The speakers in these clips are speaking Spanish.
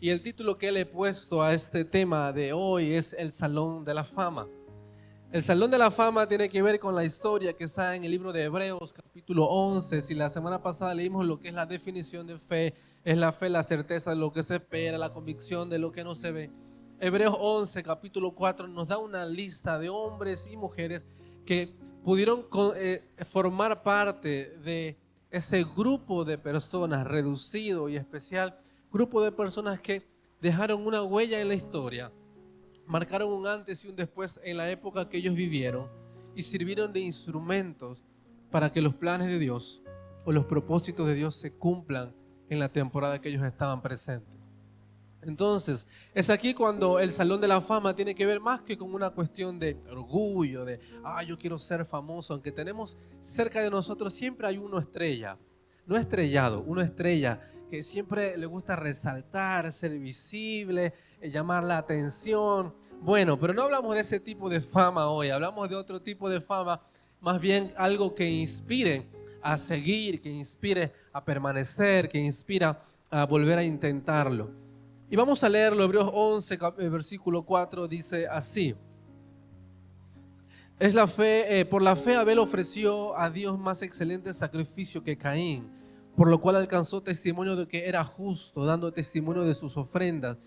Y el título que le he puesto a este tema de hoy es el Salón de la Fama. El Salón de la Fama tiene que ver con la historia que está en el libro de Hebreos, capítulo 11. Si la semana pasada leímos lo que es la definición de fe, es la fe, la certeza de lo que se espera, la convicción de lo que no se ve. Hebreos 11, capítulo 4, nos da una lista de hombres y mujeres que pudieron formar parte de ese grupo de personas reducido y especial, grupo de personas que dejaron una huella en la historia, marcaron un antes y un después en la época que ellos vivieron y sirvieron de instrumentos para que los planes de Dios o los propósitos de Dios se cumplan en la temporada que ellos estaban presentes. Entonces, es aquí cuando el Salón de la Fama tiene que ver más que con una cuestión de orgullo, de, yo quiero ser famoso, aunque tenemos cerca de nosotros siempre hay uno estrella, no estrellado, uno estrella que siempre le gusta resaltar, ser visible, llamar la atención. Bueno, pero no hablamos de ese tipo de fama hoy, hablamos de otro tipo de fama, más bien algo que inspire a seguir, que inspire a permanecer, que inspira a volver a intentarlo. Y vamos a leerlo, Hebreos 11, versículo 4, dice así. Es la fe, por la fe Abel ofreció a Dios más excelente sacrificio que Caín, por lo cual alcanzó testimonio de que era justo, dando testimonio de sus ofrendas,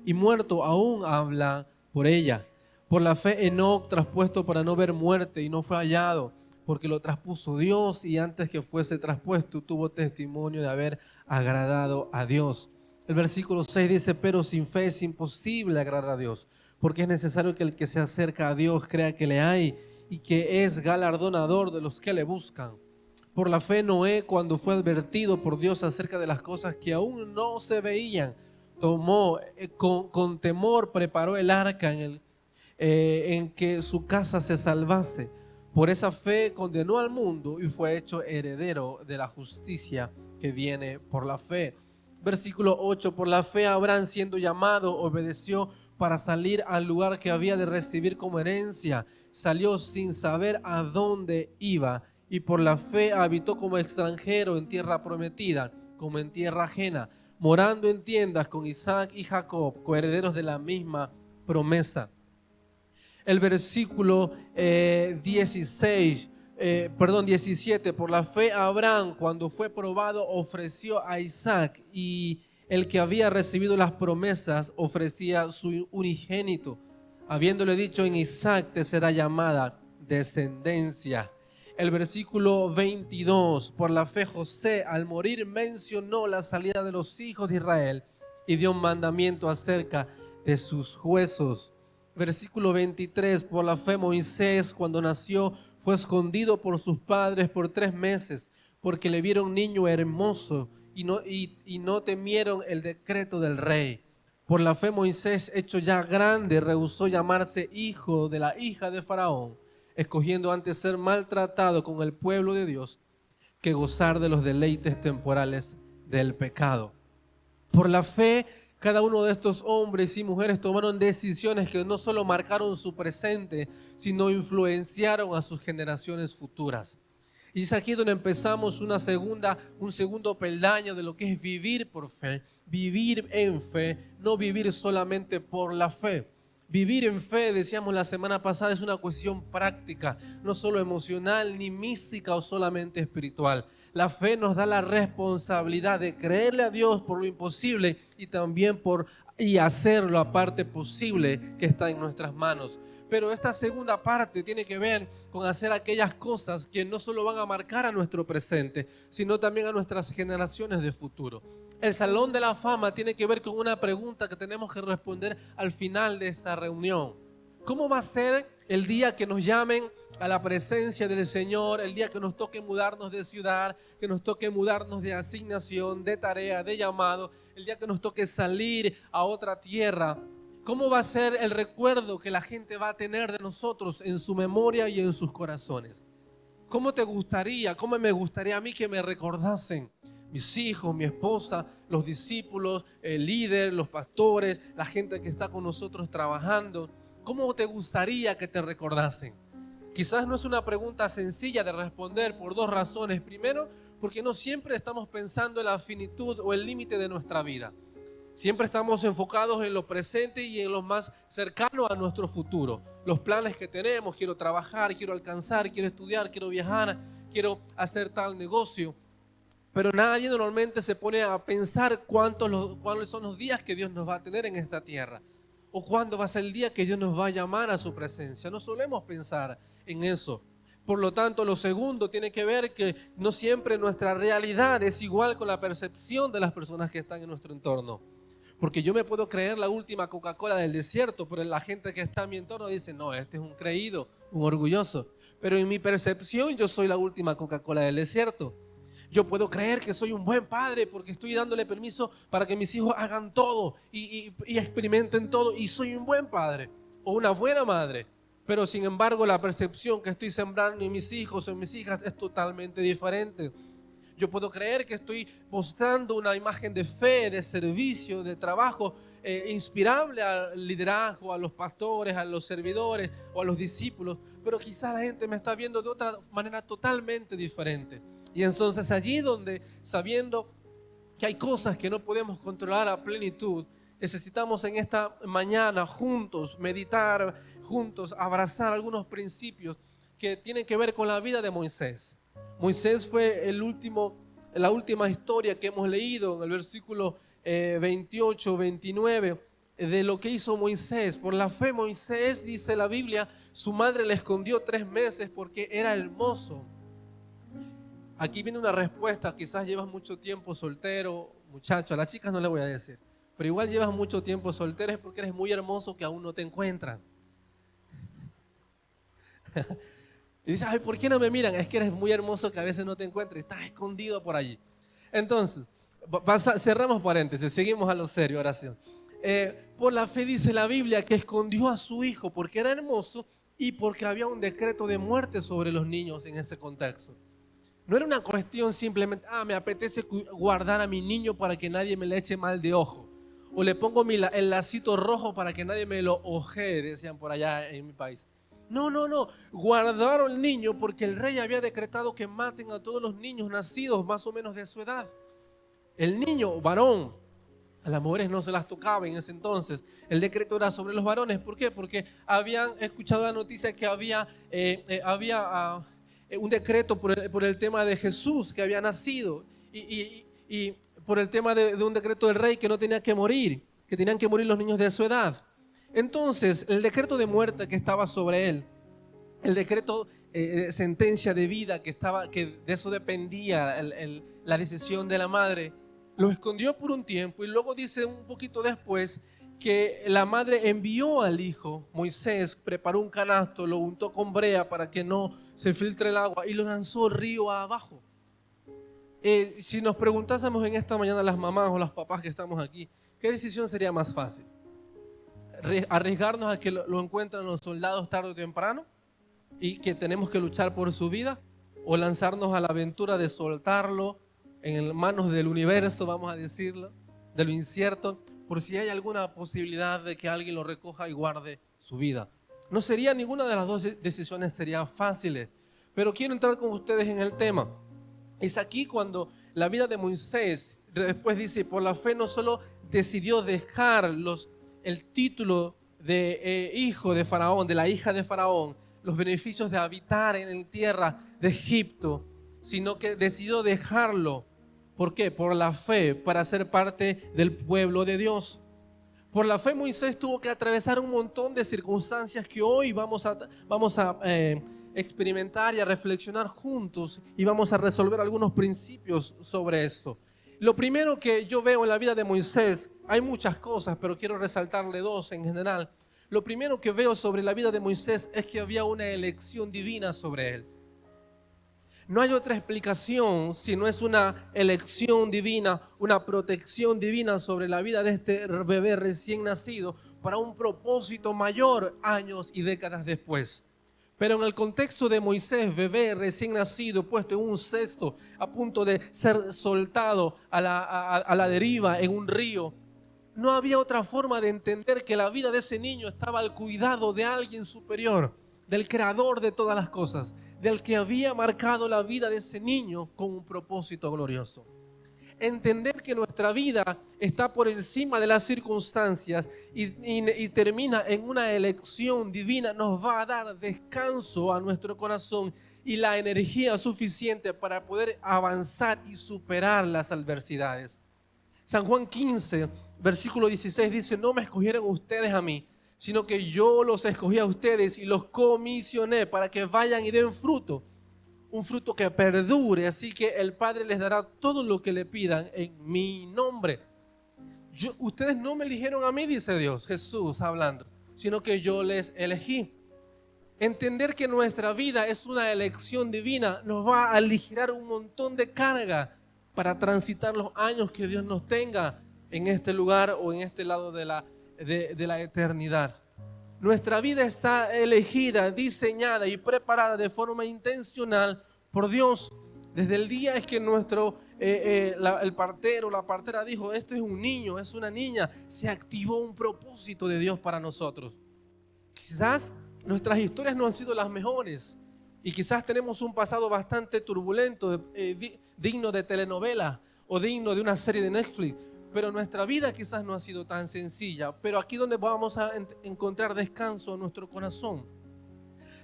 y muerto aún habla por ella. Por la fe Enoc, traspuesto para no ver muerte, y no fue hallado, porque lo traspuso Dios, y antes que fuese traspuesto tuvo testimonio de haber agradado a Dios. El versículo 6 dice, pero sin fe es imposible agradar a Dios, porque es necesario que el que se acerca a Dios crea que le hay y que es galardonador de los que le buscan. Por la fe Noé, cuando fue advertido por Dios acerca de las cosas que aún no se veían, tomó con temor, preparó el arca en que su casa se salvase. Por esa fe condenó al mundo y fue hecho heredero de la justicia que viene por la fe. Versículo 8, por la fe Abraham, siendo llamado, obedeció para salir al lugar que había de recibir como herencia. Salió sin saber a dónde iba, y por la fe habitó como extranjero en tierra prometida, como en tierra ajena, morando en tiendas con Isaac y Jacob, coherederos de la misma promesa. El versículo 17, por la fe Abraham, cuando fue probado, ofreció a Isaac, y el que había recibido las promesas ofrecía su unigénito, habiéndole dicho, en Isaac te será llamada descendencia. El versículo 22, por la fe José, al morir, mencionó la salida de los hijos de Israel y dio un mandamiento acerca de sus huesos. Versículo 23, por la fe Moisés, cuando nació, fue escondido por sus padres por 3 meses, porque le vieron niño hermoso y no temieron el decreto del rey. Por la fe Moisés, hecho ya grande, rehusó llamarse hijo de la hija de Faraón, escogiendo antes ser maltratado con el pueblo de Dios que gozar de los deleites temporales del pecado. Por la fe, cada uno de estos hombres y mujeres tomaron decisiones que no solo marcaron su presente, sino influenciaron a sus generaciones futuras. Y es aquí donde empezamos un segundo peldaño de lo que es vivir por fe, vivir en fe, no vivir solamente por la fe. Vivir en fe, decíamos la semana pasada, es una cuestión práctica, no solo emocional, ni mística o solamente espiritual. La fe nos da la responsabilidad de creerle a Dios por lo imposible y también y hacer la parte posible que está en nuestras manos. Pero esta segunda parte tiene que ver con hacer aquellas cosas que no solo van a marcar a nuestro presente, sino también a nuestras generaciones de futuro. El Salón de la Fama tiene que ver con una pregunta que tenemos que responder al final de esta reunión. ¿Cómo va a ser el día que nos llamen a la presencia del Señor, el día que nos toque mudarnos de ciudad, que nos toque mudarnos de asignación, de tarea, de llamado, el día que nos toque salir a otra tierra? ¿Cómo va a ser el recuerdo que la gente va a tener de nosotros en su memoria y en sus corazones? ¿Cómo te gustaría, cómo me gustaría a mí que me recordasen? Mis hijos, mi esposa, los discípulos, el líder, los pastores, la gente que está con nosotros trabajando. ¿Cómo te gustaría que te recordasen? Quizás no es una pregunta sencilla de responder por 2 razones. Primero, porque no siempre estamos pensando en la finitud o el límite de nuestra vida. Siempre estamos enfocados en lo presente y en lo más cercano a nuestro futuro. Los planes que tenemos, quiero trabajar, quiero alcanzar, quiero estudiar, quiero viajar, quiero hacer tal negocio. Pero nadie normalmente se pone a pensar cuáles son los días que Dios nos va a tener en esta tierra. O cuándo va a ser el día que Dios nos va a llamar a su presencia. No solemos pensar en eso. Por lo tanto, lo segundo tiene que ver que no siempre nuestra realidad es igual con la percepción de las personas que están en nuestro entorno. Porque yo me puedo creer la última Coca-Cola del desierto, pero la gente que está en mi entorno dice, no, este es un creído, un orgulloso. Pero en mi percepción yo soy la última Coca-Cola del desierto. Yo puedo creer que soy un buen padre porque estoy dándole permiso para que mis hijos hagan todo y experimenten todo, y soy un buen padre o una buena madre. Pero sin embargo la percepción que estoy sembrando en mis hijos o en mis hijas es totalmente diferente. Yo puedo creer que estoy mostrando una imagen de fe, de servicio, de trabajo inspirable al liderazgo, a los pastores, a los servidores o a los discípulos, pero quizás la gente me está viendo de otra manera totalmente diferente. Y entonces allí donde, sabiendo que hay cosas que no podemos controlar a plenitud, necesitamos en esta mañana juntos meditar, juntos abrazar algunos principios que tienen que ver con la vida de Moisés. Moisés fue la última historia que hemos leído en el versículo 28, 29 de lo que hizo Moisés. Por la fe Moisés, dice la Biblia, su madre le escondió 3 meses porque era hermoso. Aquí viene una respuesta. Quizás llevas mucho tiempo soltero, muchacho, a las chicas no le voy a decir, pero igual llevas mucho tiempo soltero es porque eres muy hermoso que aún no te encuentran. Y dices, ay, ¿por qué no me miran? Es que eres muy hermoso que a veces no te encuentras, estás escondido por allí. Entonces, cerramos paréntesis, seguimos a lo serio, oración. Por la fe dice la Biblia que escondió a su hijo porque era hermoso y porque había un decreto de muerte sobre los niños en ese contexto. No era una cuestión simplemente, me apetece guardar a mi niño para que nadie me le eche mal de ojo. O le pongo el lacito rojo para que nadie me lo ojee, decían por allá en mi país. No. Guardaron al niño porque el rey había decretado que maten a todos los niños nacidos más o menos de su edad. El niño varón, a las mujeres no se las tocaba en ese entonces. El decreto era sobre los varones. ¿Por qué? Porque habían escuchado la noticia que había un decreto por el tema de Jesús que había nacido y por el tema de un decreto del rey que no tenía que morir, que tenían que morir los niños de su edad. Entonces, el decreto de muerte que estaba sobre él, el decreto de sentencia de vida que de eso dependía la decisión de la madre, lo escondió por un tiempo y luego dice un poquito después que la madre envió al hijo, Moisés, preparó un canasto, lo untó con brea para que no se filtre el agua y lo lanzó río abajo. Si nos preguntásemos en esta mañana las mamás o los papás que estamos aquí, ¿qué decisión sería más fácil? ¿Arriesgarnos a que lo encuentren los soldados tarde o temprano y que tenemos que luchar por su vida? ¿O lanzarnos a la aventura de soltarlo en manos del universo, vamos a decirlo, de lo incierto, por si hay alguna posibilidad de que alguien lo recoja y guarde su vida? No sería ninguna de las dos decisiones, serían fáciles, pero quiero entrar con ustedes en el tema. Es aquí cuando la vida de Moisés, después dice, por la fe no solo decidió dejar el título de hijo de Faraón, de la hija de Faraón, los beneficios de habitar en la tierra de Egipto, sino que decidió dejarlo. ¿Por qué? Por la fe, para ser parte del pueblo de Dios. Por la fe Moisés tuvo que atravesar un montón de circunstancias que hoy vamos a experimentar y a reflexionar juntos y vamos a resolver algunos principios sobre esto. Lo primero que yo veo en la vida de Moisés, hay muchas cosas, pero quiero resaltarle 2 en general. Lo primero que veo sobre la vida de Moisés es que había una elección divina sobre él. No hay otra explicación si no es una elección divina, una protección divina sobre la vida de este bebé recién nacido para un propósito mayor años y décadas después. Pero en el contexto de Moisés, bebé recién nacido, puesto en un cesto, a punto de ser soltado a la deriva en un río, no había otra forma de entender que la vida de ese niño estaba al cuidado de alguien superior, del creador de todas las cosas, del que había marcado la vida de ese niño con un propósito glorioso. entender que nuestra vida está por encima de las circunstancias y termina en una elección divina, nos va a dar descanso a nuestro corazón y la energía suficiente para poder avanzar y superar las adversidades. San Juan 15, versículo 16 dice: no me escogieron ustedes a mí, sino que yo los escogí a ustedes y los comisioné para que vayan y den fruto, un fruto que perdure. Así que el Padre les dará todo lo que le pidan en mi nombre. Ustedes no me eligieron a mí, dice Dios, Jesús hablando, sino que yo les elegí. Entender que nuestra vida es una elección divina nos va a aligerar un montón de carga para transitar los años que Dios nos tenga en este lugar o en este lado de la eternidad. Nuestra vida está elegida, diseñada y preparada de forma intencional por Dios. Desde el día es que el partero, la partera dijo: esto es un niño, es una niña, se activó un propósito de Dios para nosotros. Quizás nuestras historias no han sido las mejores y quizás tenemos un pasado bastante turbulento, digno de telenovela o digno de una serie de Netflix, pero nuestra vida quizás no ha sido tan sencilla. Pero aquí donde vamos a encontrar descanso en nuestro corazón.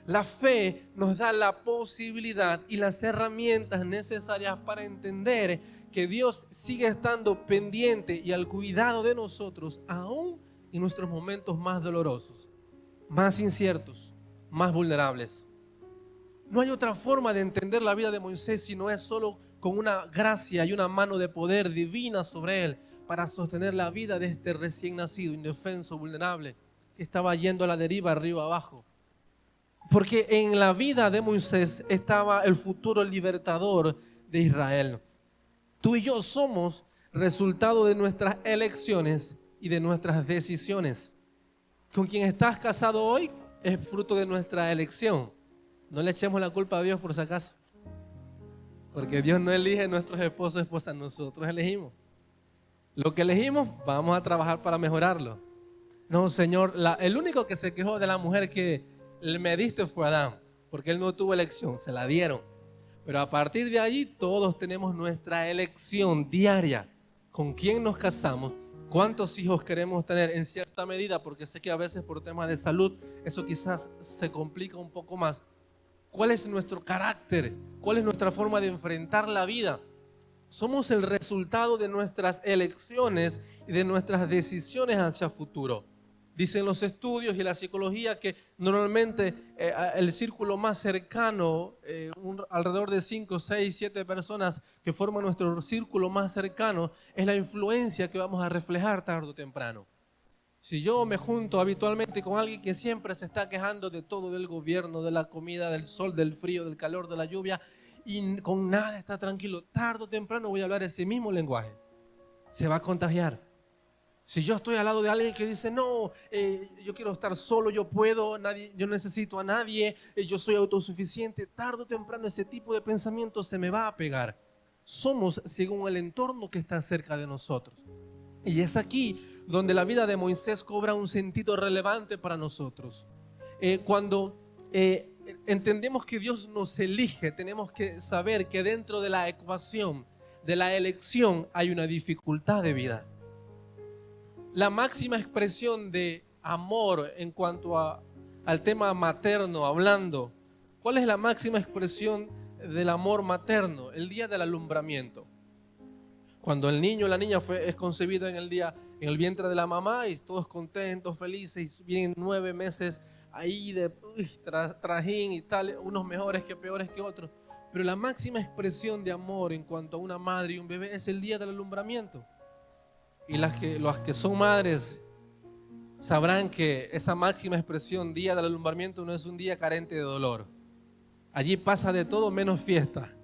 La fe nos da la posibilidad y las herramientas necesarias para entender que Dios sigue estando pendiente y al cuidado de nosotros, aún en nuestros momentos más dolorosos, más inciertos, más vulnerables. No hay otra forma de entender la vida de Moisés si no es solo con una gracia y una mano de poder divina sobre él para sostener la vida de este recién nacido, indefenso, vulnerable, que estaba yendo a la deriva arriba abajo. Porque en la vida de Moisés estaba el futuro libertador de Israel. Tú y yo somos resultado de nuestras elecciones y de nuestras decisiones. Con quien estás casado hoy es fruto de nuestra elección. No le echemos la culpa a Dios por si acaso. Porque Dios no elige nuestros esposos y esposas, nosotros elegimos. Lo que elegimos, vamos a trabajar para mejorarlo. No, Señor, el único que se quejó de la mujer que me diste fue Adán, porque él no tuvo elección, se la dieron. Pero a partir de allí todos tenemos nuestra elección diaria. ¿Con quién nos casamos? ¿Cuántos hijos queremos tener? En cierta medida, porque sé que a veces por temas de salud eso quizás se complica un poco más. ¿Cuál es nuestro carácter? ¿Cuál es nuestra forma de enfrentar la vida? Somos el resultado de nuestras elecciones y de nuestras decisiones hacia el futuro. Dicen los estudios y la psicología que normalmente el círculo más cercano, alrededor de 5, 6, 7 personas que forman nuestro círculo más cercano, es la influencia que vamos a reflejar tarde o temprano. Si yo me junto habitualmente con alguien que siempre se está quejando de todo, del gobierno, de la comida, del sol, del frío, del calor, de la lluvia, y con nada está tranquilo, tarde o temprano voy a hablar ese mismo lenguaje. Se va a contagiar. Si yo estoy al lado de alguien que dice: no, yo quiero estar solo, yo puedo, yo necesito a nadie, yo soy autosuficiente, tarde o temprano ese tipo de pensamiento se me va a pegar. Somos según el entorno que está cerca de nosotros. Y es aquí donde la vida de Moisés cobra un sentido relevante para nosotros. Cuando entendemos que Dios nos elige, tenemos que saber que dentro de la ecuación, de la elección, hay una dificultad de vida. La máxima expresión de amor en cuanto al tema materno, hablando, ¿cuál es la máxima expresión del amor materno? El día del alumbramiento. Cuando el niño o la niña es concebido en el vientre de la mamá y todos contentos, felices, y vienen 9 meses ahí de trajín y tal, unos mejores que peores que otros. Pero la máxima expresión de amor en cuanto a una madre y un bebé es el día del alumbramiento. Y las que son madres sabrán que esa máxima expresión, día del alumbramiento, no es un día carente de dolor. Allí pasa de todo menos fiesta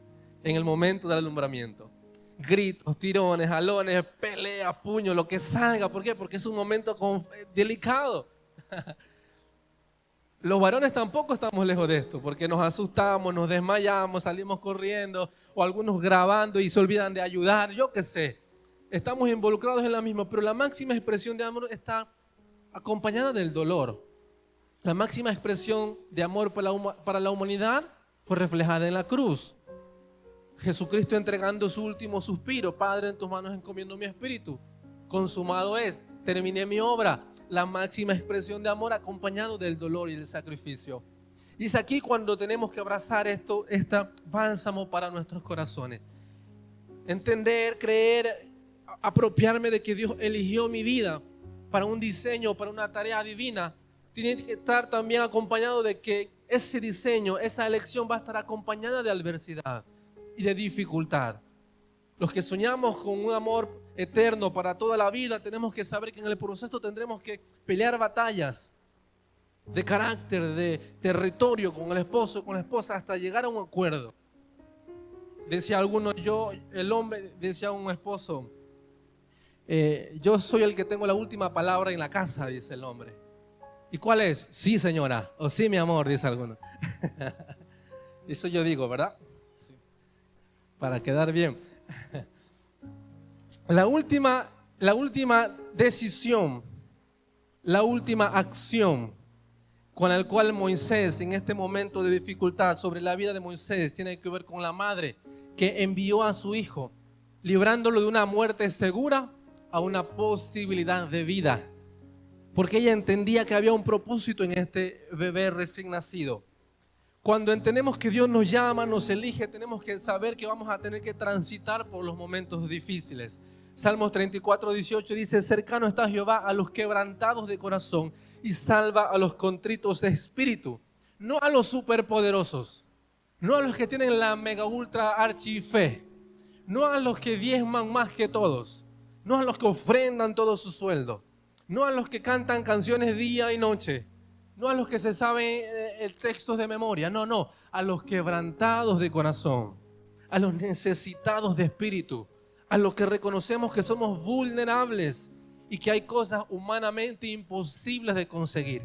en el momento del alumbramiento. Gritos, tirones, jalones, peleas, puños, lo que salga. ¿Por qué? Porque es un momento delicado. Los varones tampoco estamos lejos de esto, porque nos asustamos, nos desmayamos, salimos corriendo, o algunos grabando y se olvidan de ayudar, yo qué sé. Estamos involucrados en la misma, pero la máxima expresión de amor está acompañada del dolor. La máxima expresión de amor para la humanidad fue reflejada en la cruz. Jesucristo entregando su último suspiro: Padre, en tus manos encomiendo mi espíritu. Consumado es, terminé mi obra. La máxima expresión de amor acompañado del dolor y del sacrificio. Y es aquí cuando tenemos que abrazar este bálsamo para nuestros corazones. Entender, creer, apropiarme de que Dios eligió mi vida para un diseño, para una tarea divina. Tiene que estar también acompañado de que ese diseño, esa elección va a estar acompañada de adversidad y de dificultad. Los que soñamos con un amor eterno para toda la vida, tenemos que saber que en el proceso tendremos que pelear batallas de carácter, de territorio con el esposo, con la esposa, hasta llegar a un acuerdo. Decía alguno, el hombre decía a un esposo, yo soy el que tengo la última palabra en la casa, dice el hombre. ¿Y cuál es? Sí, señora, o sí, mi amor, dice alguno. Eso yo digo, ¿verdad? Sí. Para quedar bien. La última decisión, la última acción con la cual Moisés, en este momento de dificultad sobre la vida de Moisés, tiene que ver con la madre que envió a su hijo, librándolo de una muerte segura a una posibilidad de vida, porque ella entendía que había un propósito en este bebé recién nacido. Cuando entendemos que Dios nos llama, nos elige, tenemos que saber que vamos a tener que transitar por los momentos difíciles. Salmos 34:18 dice: cercano está Jehová a los quebrantados de corazón y salva a los contritos de espíritu. No a los superpoderosos, no a los que tienen la mega ultra archi fe, no a los que diezman más que todos, no a los que ofrendan todo su sueldo, no a los que cantan canciones día y noche, no a los que se saben el texto de memoria, no, a los quebrantados de corazón, a los necesitados de espíritu, a los que reconocemos que somos vulnerables y que hay cosas humanamente imposibles de conseguir.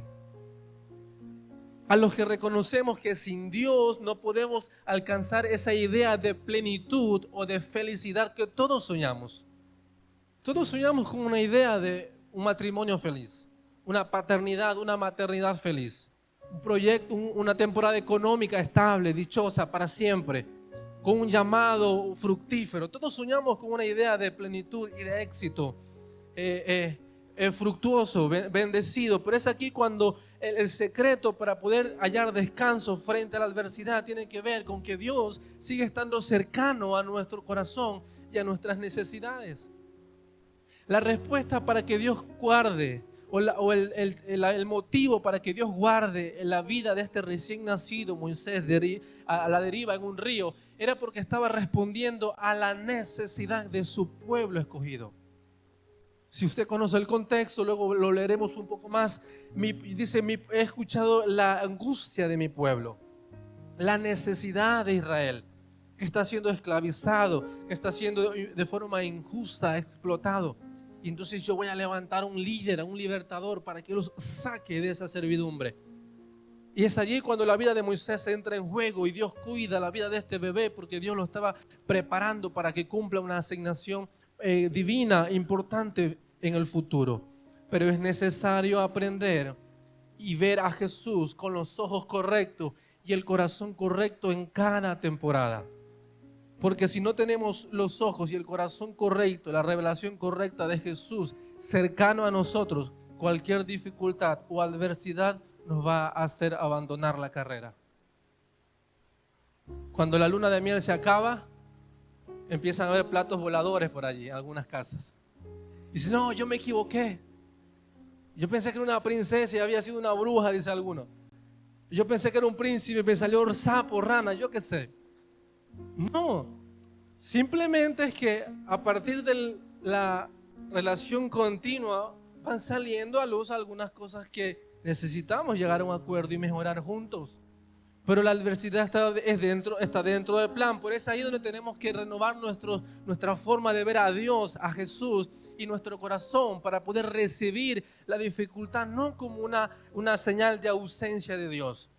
A los que reconocemos que sin Dios no podemos alcanzar esa idea de plenitud o de felicidad que todos soñamos. Todos soñamos con una idea de un matrimonio feliz, una paternidad, una maternidad feliz, un proyecto, una temporada económica estable, dichosa para siempre, con un llamado fructífero. Todos soñamos con una idea de plenitud y de éxito fructuoso, bendecido. Pero es aquí cuando el secreto para poder hallar descanso frente a la adversidad tiene que ver con que Dios sigue estando cercano a nuestro corazón y a nuestras necesidades. La respuesta para que Dios guarde el motivo para que Dios guarde la vida de este recién nacido Moisés a la deriva en un río era porque estaba respondiendo a la necesidad de su pueblo escogido. Si usted conoce el contexto, luego lo leeremos un poco más. Dice, he escuchado la angustia de mi pueblo, la necesidad de Israel, que está siendo esclavizado, que está siendo de forma injusta explotado. Y entonces yo voy a levantar un líder, un libertador, para que los saque de esa servidumbre. Y es allí cuando la vida de Moisés entra en juego y Dios cuida la vida de este bebé, porque Dios lo estaba preparando para que cumpla una asignación divina importante en el futuro. Pero es necesario aprender y ver a Jesús con los ojos correctos y el corazón correcto en cada temporada. Porque si no tenemos los ojos y el corazón correcto, la revelación correcta de Jesús cercano a nosotros, cualquier dificultad o adversidad nos va a hacer abandonar la carrera. Cuando la luna de miel se acaba, empiezan a haber platos voladores por allí, en algunas casas. Dice, no, yo me equivoqué. Yo pensé que era una princesa y había sido una bruja, dice alguno. Yo pensé que era un príncipe y me salió sapo, rana, yo qué sé. No, simplemente es que a partir de la relación continua van saliendo a luz algunas cosas que necesitamos llegar a un acuerdo y mejorar juntos. Pero la adversidad está dentro del plan. Por eso es ahí donde tenemos que renovar nuestra forma de ver a Dios, a Jesús y nuestro corazón para poder recibir la dificultad no como una señal de ausencia de Dios,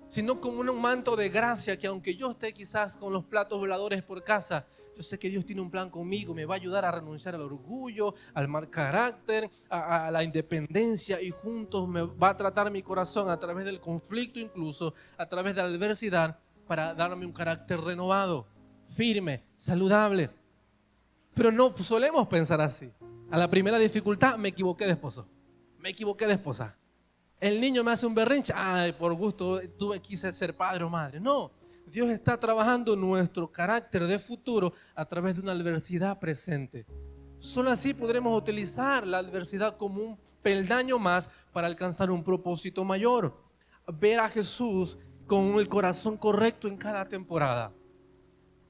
sino como un manto de gracia que aunque yo esté quizás con los platos voladores por casa, yo sé que Dios tiene un plan conmigo, me va a ayudar a renunciar al orgullo, al mal carácter, a la independencia y juntos me va a tratar mi corazón a través del conflicto, incluso a través de la adversidad, para darme un carácter renovado, firme, saludable. Pero no solemos pensar así. A la primera dificultad, me equivoqué de esposo, me equivoqué de esposa. El niño me hace un berrinche, ay, por gusto quise ser padre o madre. No, Dios está trabajando nuestro carácter de futuro a través de una adversidad presente. Solo así podremos utilizar la adversidad como un peldaño más para alcanzar un propósito mayor. Ver a Jesús con el corazón correcto en cada temporada.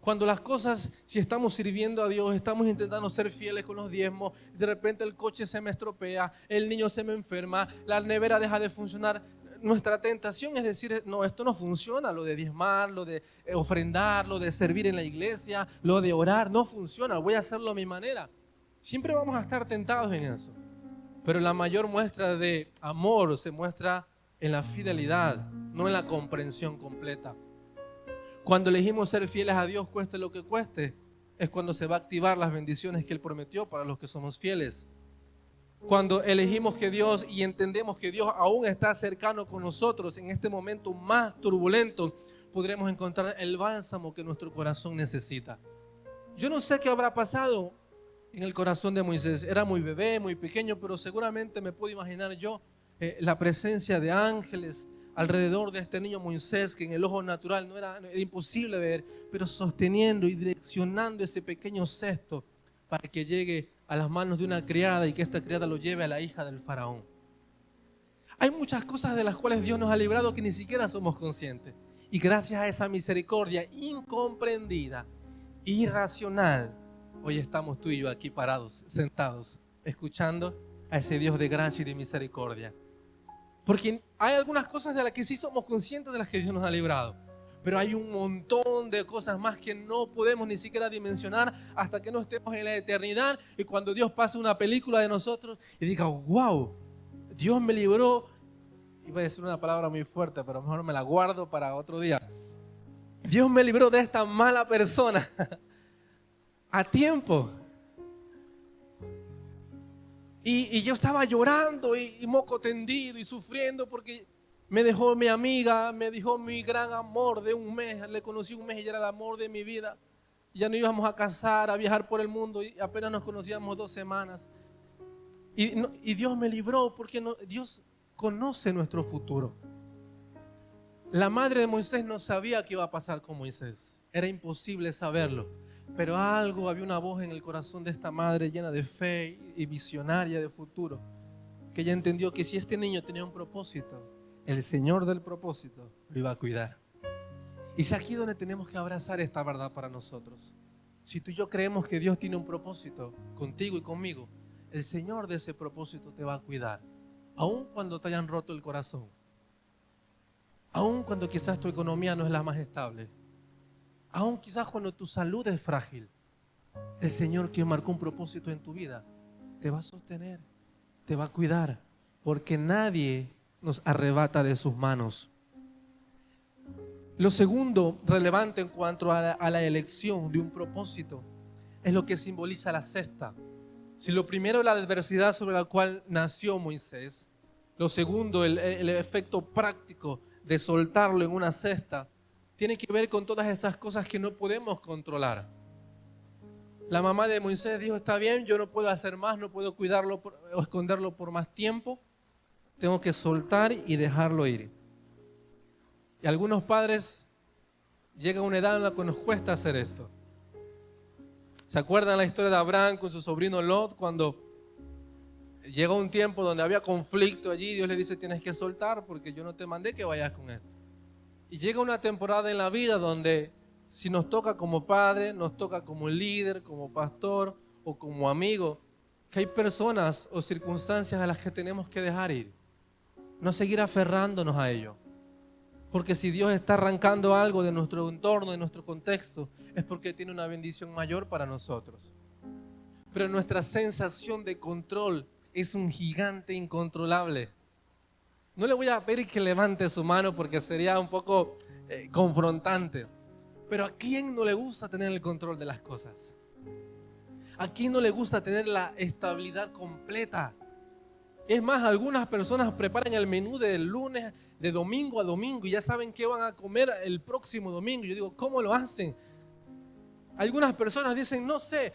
Cuando las cosas, si estamos sirviendo a Dios, estamos intentando ser fieles con los diezmos, de repente el coche se me estropea, el niño se me enferma, la nevera deja de funcionar. Nuestra tentación es decir, no, esto no funciona, lo de diezmar, lo de ofrendar, lo de servir en la iglesia, lo de orar, no funciona, voy a hacerlo a mi manera. Siempre vamos a estar tentados en eso. Pero la mayor muestra de amor se muestra en la fidelidad, no en la comprensión completa. Cuando elegimos ser fieles a Dios, cueste lo que cueste, es cuando se va a activar las bendiciones que Él prometió para los que somos fieles. Cuando elegimos que Dios y entendemos que Dios aún está cercano con nosotros en este momento más turbulento, podremos encontrar el bálsamo que nuestro corazón necesita. Yo no sé qué habrá pasado en el corazón de Moisés. Era muy bebé, muy pequeño, pero seguramente me puedo imaginar yo la presencia de ángeles alrededor de este niño Moisés, que en el ojo natural no era imposible ver, pero sosteniendo y direccionando ese pequeño cesto para que llegue a las manos de una criada y que esta criada lo lleve a la hija del faraón. Hay muchas cosas de las cuales Dios nos ha librado que ni siquiera somos conscientes. Y gracias a esa misericordia incomprendida, irracional, hoy estamos tú y yo aquí parados, sentados, escuchando a ese Dios de gracia y de misericordia. Porque hay algunas cosas de las que sí somos conscientes de las que Dios nos ha librado. Pero hay un montón de cosas más que no podemos ni siquiera dimensionar hasta que no estemos en la eternidad. Y cuando Dios pase una película de nosotros y diga, wow, Dios me libró. Iba a decir una palabra muy fuerte, pero mejor me la guardo para otro día. Dios me libró de esta mala persona a tiempo. Y yo estaba llorando y moco tendido y sufriendo porque me dejó mi amiga, me dejó mi gran amor de un mes. Le conocí un mes y ya era el amor de mi vida. Ya no íbamos a casar, a viajar por el mundo y apenas nos conocíamos 2 semanas. Y Dios me libró porque Dios conoce nuestro futuro. La madre de Moisés no sabía qué iba a pasar con Moisés. Era imposible saberlo. Pero había una voz en el corazón de esta madre llena de fe y visionaria de futuro, que ella entendió que si este niño tenía un propósito, el Señor del propósito lo iba a cuidar. Y es aquí donde tenemos que abrazar esta verdad para nosotros. Si tú y yo creemos que Dios tiene un propósito contigo y conmigo, el Señor de ese propósito te va a cuidar, aun cuando te hayan roto el corazón, aun cuando quizás tu economía no es la más estable, aún quizás cuando tu salud es frágil, el Señor que marcó un propósito en tu vida te va a sostener, te va a cuidar, porque nadie nos arrebata de sus manos. Lo segundo relevante en cuanto a la elección de un propósito es lo que simboliza la cesta. Si lo primero es la adversidad sobre la cual nació Moisés, lo segundo, el efecto práctico de soltarlo en una cesta, tiene que ver con todas esas cosas que no podemos controlar. La mamá de Moisés dijo, está bien, yo no puedo hacer más, no puedo cuidarlo o esconderlo por más tiempo. Tengo que soltar y dejarlo ir. Y algunos padres llegan a una edad en la que nos cuesta hacer esto. ¿Se acuerdan la historia de Abraham con su sobrino Lot? Cuando llegó un tiempo donde había conflicto allí, Dios le dice, tienes que soltar porque yo no te mandé que vayas con esto. Y llega una temporada en la vida donde si nos toca como padre, nos toca como líder, como pastor o como amigo, que hay personas o circunstancias a las que tenemos que dejar ir. No seguir aferrándonos a ello. Porque si Dios está arrancando algo de nuestro entorno, de nuestro contexto, es porque tiene una bendición mayor para nosotros. Pero nuestra sensación de control es un gigante incontrolable. No le voy a pedir que levante su mano porque sería un poco confrontante. Pero ¿a quién no le gusta tener el control de las cosas? ¿A quién no le gusta tener la estabilidad completa? Es más, algunas personas preparan el menú del lunes, de domingo a domingo y ya saben qué van a comer el próximo domingo. Yo digo, ¿cómo lo hacen? Algunas personas dicen, no sé,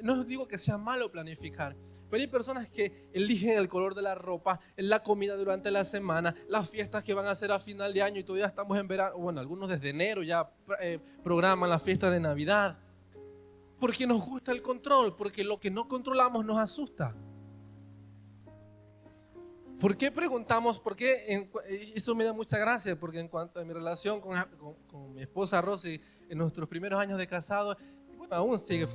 no digo que sea malo planificar, pero hay personas que eligen el color de la ropa, la comida durante la semana, las fiestas que van a hacer a final de año y todavía estamos en verano. Bueno, algunos desde enero ya programan la fiesta de Navidad. Porque nos gusta el control, porque lo que no controlamos nos asusta. ¿Por qué preguntamos? Porque eso me da mucha gracia, porque en cuanto a mi relación con mi esposa Rosy, en nuestros primeros años de casado, bueno, aún sigue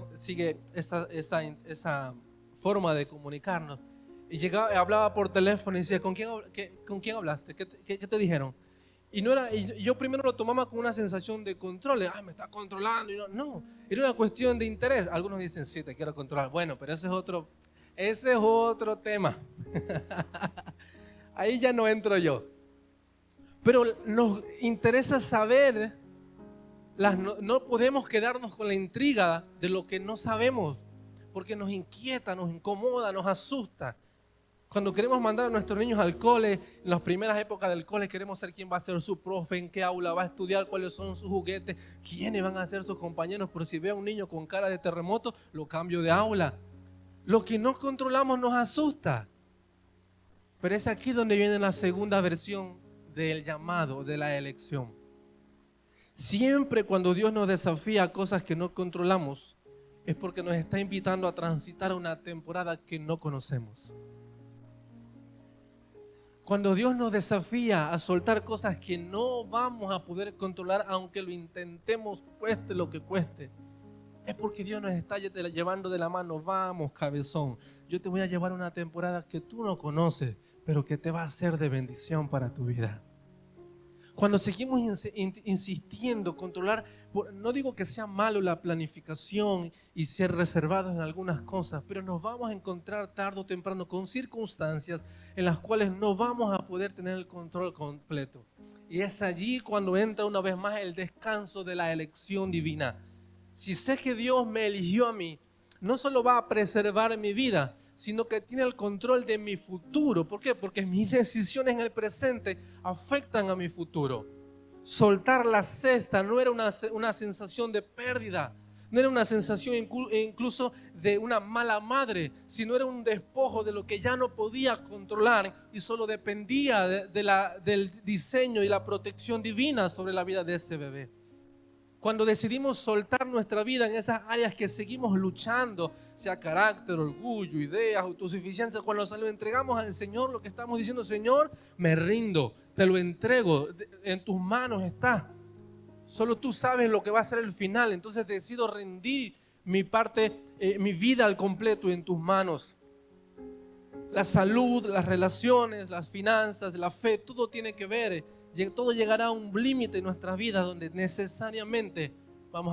esa forma de comunicarnos. Y hablaba por teléfono y decía, ¿con quién hablaste? ¿Qué te dijeron? Y yo primero lo tomaba con una sensación de control, de, me está controlando. Y no, era una cuestión de interés. Algunos dicen, sí, te quiero controlar. Bueno, pero ese es otro tema. Ahí ya no entro yo. Pero nos interesa saber, no podemos quedarnos con la intriga de lo que no sabemos, porque nos inquieta, nos incomoda, nos asusta. Cuando queremos mandar a nuestros niños al cole, en las primeras épocas del cole, queremos saber quién va a ser su profe, en qué aula va a estudiar, cuáles son sus juguetes, quiénes van a ser sus compañeros. Pero si veo a un niño con cara de terremoto, lo cambio de aula. Lo que no controlamos nos asusta. Pero es aquí donde viene la segunda versión del llamado, de la elección. Siempre cuando Dios nos desafía a cosas que no controlamos, es porque nos está invitando a transitar una temporada que no conocemos. Cuando Dios nos desafía a soltar cosas que no vamos a poder controlar, aunque lo intentemos, cueste lo que cueste, es porque Dios nos está llevando de la mano. Vamos, cabezón, yo te voy a llevar a una temporada que tú no conoces, pero que te va a ser de bendición para tu vida. Cuando seguimos insistiendo, controlar, no digo que sea malo la planificación y ser reservados en algunas cosas, pero nos vamos a encontrar tarde o temprano con circunstancias en las cuales no vamos a poder tener el control completo. Y es allí cuando entra una vez más el descanso de la elección divina. Si sé que Dios me eligió a mí, no solo va a preservar mi vida, sino que tiene el control de mi futuro. ¿Por qué? Porque mis decisiones en el presente afectan a mi futuro. Soltar la cesta no era una sensación de pérdida, no era una sensación incluso de una mala madre, sino era un despojo de lo que ya no podía controlar y solo dependía del diseño y la protección divina sobre la vida de ese bebé. Cuando decidimos soltar nuestra vida en esas áreas que seguimos luchando, sea carácter, orgullo, ideas, autosuficiencia, cuando se lo entregamos al Señor, lo que estamos diciendo, Señor, me rindo, te lo entrego, en tus manos está. Solo tú sabes lo que va a ser el final, entonces decido rendir mi vida al completo en tus manos. La salud, las relaciones, las finanzas, la fe, todo tiene que ver. Todo llegará a un límite en nuestras vidas donde necesariamente vamos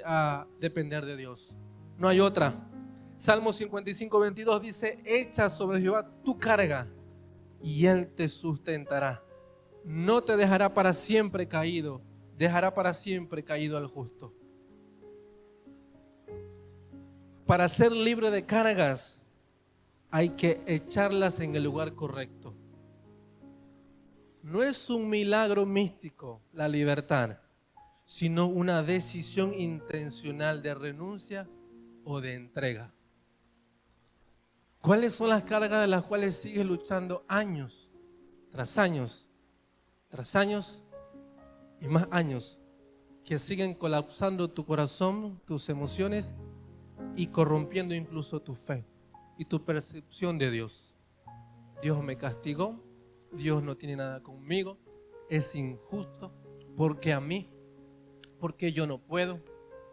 a depender de Dios. No hay otra. Salmo 55:22 dice, echa sobre Jehová tu carga y Él te sustentará. No te dejará para siempre caído, dejará para siempre caído al justo. Para ser libre de cargas hay que echarlas en el lugar correcto. No es un milagro místico la libertad, sino una decisión intencional de renuncia o de entrega. ¿Cuáles son las cargas de las cuales sigues luchando años tras años, tras años y más años, que siguen colapsando tu corazón, tus emociones y corrompiendo incluso tu fe y tu percepción de Dios? Dios me castigó, Dios no tiene nada conmigo, es injusto, porque a mí, porque yo no puedo,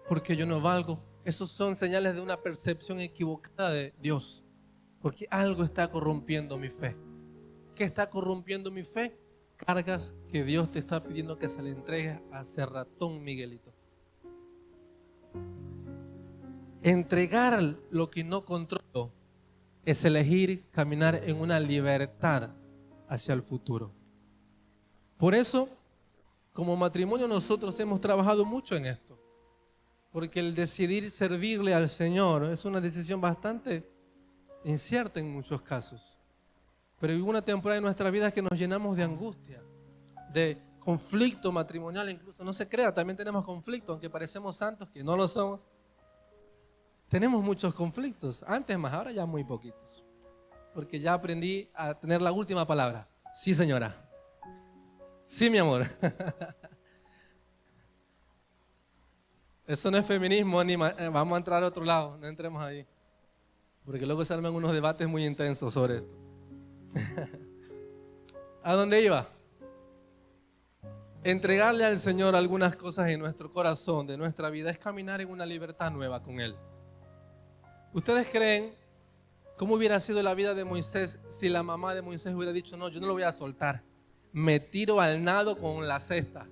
porque yo no valgo. Esos son señales de una percepción equivocada de Dios, porque algo está corrompiendo mi fe. ¿Qué está corrompiendo mi fe? Cargas que Dios te está pidiendo que se le entregues a ese ratón Miguelito. Entregar lo que no controlo es elegir caminar en una libertad hacia el futuro. Por eso, como matrimonio, nosotros hemos trabajado mucho en esto, porque el decidir servirle al Señor es una decisión bastante incierta en muchos casos. Pero hubo una temporada en nuestra vida que nos llenamos de angustia, de conflicto matrimonial, incluso no se crea, también tenemos conflicto, aunque parecemos santos, que no lo somos. Tenemos muchos conflictos, antes más, ahora ya muy poquitos, porque ya aprendí a tener la última palabra. Sí, señora. Sí, mi amor. Eso no es feminismo, vamos a entrar a otro lado, no entremos ahí, porque luego se arman unos debates muy intensos sobre esto. ¿A dónde iba? Entregarle al Señor algunas cosas en nuestro corazón, de nuestra vida, es caminar en una libertad nueva con Él. ¿Ustedes creen cómo hubiera sido la vida de Moisés si la mamá de Moisés hubiera dicho, no, yo no lo voy a soltar, me tiro al nado con la cesta?